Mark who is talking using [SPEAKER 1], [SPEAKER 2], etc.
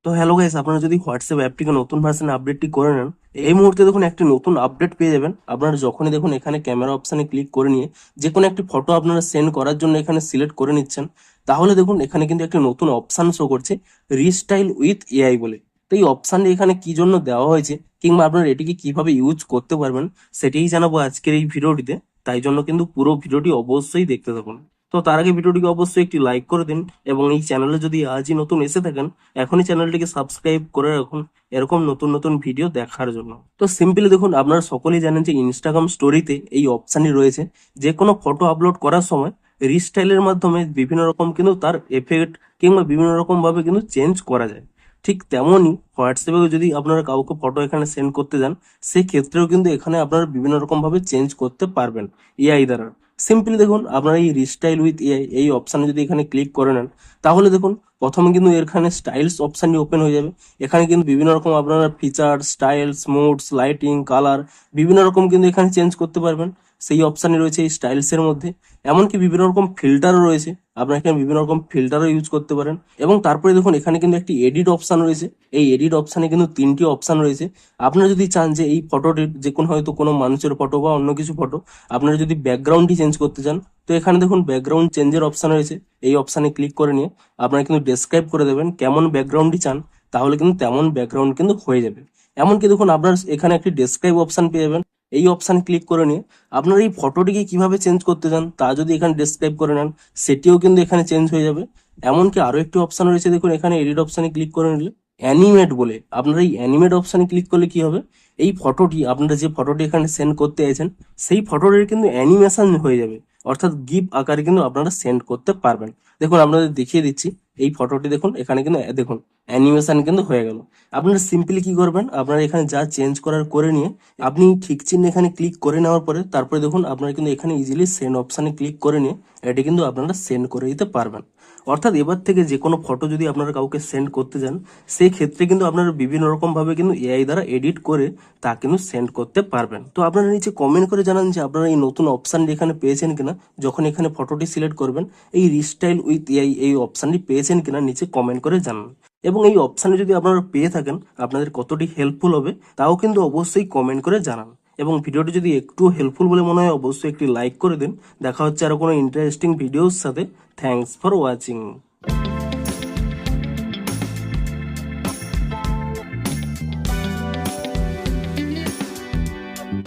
[SPEAKER 1] তো hello guys, আপনারা যদি হোয়াটসঅ্যাপ অ্যাপটিকে নতুন ভার্সনে আপডেটটি করে নেন, এই মুহূর্তে দেখুন একটি নতুন আপডেট পেয়ে যাবেন। আপনারা যখনই দেখুন এখানে ক্যামেরা অপশানে ক্লিক করে নিয়ে যে কোনো একটি ফটো আপনারা সেন্ড করার জন্য এখানে সিলেক্ট করে নিচ্ছেন, তাহলে দেখুন এখানে কিন্তু একটি নতুন অপশান শো করছে, রিস্টাইল উইথ এআই বলে। তো এই অপশানটি এখানে কি জন্য দেওয়া হয়েছে কিংবা আপনারা এটিকে কিভাবে ইউজ করতে পারবেন সেটাই জানাবো আজকের এই ভিডিওটিতে। তাই জন্য কিন্তু পুরো ভিডিওটি অবশ্যই দেখতে থাকুন। তো তার আগে ভিডিওটিকে অবশ্যই একটি লাইক করে দিন এবং এই চ্যানেলে যদি আজই নতুন এসে থাকেন এখনই চ্যানেলটিকে সাবস্ক্রাইব করে রাখুন এরকম নতুন নতুন ভিডিও দেখার জন্য। তো সিম্পলি দেখুন, আপনারা সকলেই জানেন যে ইনস্টাগ্রাম স্টোরিতে এই অপশানই রয়েছে, যে কোনো ফটো আপলোড করার সময় রিস্টাইলের মাধ্যমে বিভিন্ন রকম কিন্তু তার এফেক্ট কিংবা বিভিন্ন রকম ভাবে কিন্তু চেঞ্জ করা যায়। ঠিক তেমনই হোয়াটসঅ্যাপে যদি আপনারা কাউকে ফটো এখানে সেন্ড করতে যান, সেই ক্ষেত্রেও কিন্তু এখানে আপনারা বিভিন্ন রকম ভাবে চেঞ্জ করতে পারবেন এআই দ্বারা। সিম্পলি দেখুন, আপনারা এই রিস্টাইল উইথ এআই এই অপশানে যদি এখানে ক্লিক করে নেন, তাহলে দেখুন প্রথমে কিন্তু এখানে স্টাইলস অপশানটি ওপেন হয়ে যাবে। এখানে কিন্তু বিভিন্ন রকম আপনারা feature, styles, modes, lighting, colour বিভিন্ন রকম কিন্তু এখানে চেঞ্জ করতে পারবেন। সেই অপশানই রয়েছে এই স্টাইলস এর মধ্যে। এমনকি বিভিন্ন রকম ফিল্টারও রয়েছে, আপনারা এখানে বিভিন্ন রকম ফিল্টারও ইউজ করতে পারেন। এবং তারপরে দেখুন এখানে কিন্তু একটি এডিট অপশান রয়েছে। এই এডিট অপশানে কিন্তু তিনটি অপশান রয়েছে। আপনারা যদি চান যে এই ফটোটির যে কোনো হয়তো কোনো মানুষের ফটো বা অন্য কিছু ফটো আপনারা যদি ব্যাকগ্রাউন্ডটি চেঞ্জ করতে চান, তো এখানে দেখুন ব্যাকগ্রাউন্ড চেঞ্জের অপশান রয়েছে। এই অপশানে ক্লিক করে নিয়ে আপনারা কিন্তু ডেসক্রাইব করে দেবেন কেমন ব্যাকগ্রাউন্ডটি চান, তাহলে কিন্তু তেমন ব্যাকগ্রাউন্ড কিন্তু হয়ে যাবে। এমনকি দেখুন আপনার এখানে একটি ডেসক্রাইব অপশান পেয়ে যাবেন। এই অপশান ক্লিক করে নিয়ে আপনারা এই ফটোটিকে কিভাবে চেঞ্জ করতে চান তা যদি এখানে ডেসক্রাইব করে নেন, সেটিও কিন্তু এখানে চেঞ্জ হয়ে যাবে। এমনকি আরো একটি অপশান রয়েছে, দেখুন এখানে এডিট অপশানে ক্লিক করে নিলে অ্যানিমেট বলে, আপনারা এই অ্যানিমেট অপশানে ক্লিক করলে কি হবে, এই ফটোটি আপনারা যে ফটোটি এখানে সেন্ড করতে চাইছেন সেই ফটোটির কিন্তু অ্যানিমেশন হয়ে যাবে, অর্থাৎ গিফ আকারে কিন্তু আপনারা সেন্ড করতে পারবেন। দেখুন আপনাদের দেখিয়ে দিচ্ছি, এই ফটোটি দেখুন এখানে কিন্তু দেখুন অ্যানিমেশন কিন্তু হয়ে গেল। আপনারা সিম্পলি কি করবেন, আপনারা এখানে যা চেঞ্জ করার করে নিয়ে আপনি ঠিক চিহ্ন এখানে ক্লিক করে নেওয়ার পরে তারপরে দেখুন আপনারা কিন্তু এখানে ইজিলি সেন্ড অপশানে ক্লিক করে নিয়ে এটি কিন্তু আপনারা সেন্ড করে দিতে পারবেন। অর্থাৎ এবার থেকে যে কোনো ফটো যদি আপনারা কাউকে সেন্ড করতে যান, সেই ক্ষেত্রে কিন্তু আপনারা বিভিন্ন রকম ভাবে কিন্তু এআই দ্বারা এডিট করে তা কিন্তু সেন্ড করতে পারবেন। তো আপনারা নিচে কমেন্ট করে জানান যে আপনারা এই নতুন অপশানটি এখানে পেয়েছেন কিনা। যখন এখানে ফটোটি সিলেক্ট করবেন, এই রিস্টাইল উইথ এআই এই অপশানটি পেয়েছেন কিনা নিচে কমেন্ট করে জানান। এবং এই অপশানে যদি আপনারা পেয়ে থাকেন আপনাদের কতটি হেল্পফুল হবে তাও কিন্তু অবশ্যই কমেন্ট করে জানান। এবং ভিডিওটি যদি একটু হেল্পফুল বলে মনে হয় অবশ্যই একটি লাইক করে দিন। দেখা হচ্ছে আরো কোনো ইন্টারেস্টিং ভিডিওর সাথে। Thanks for watching.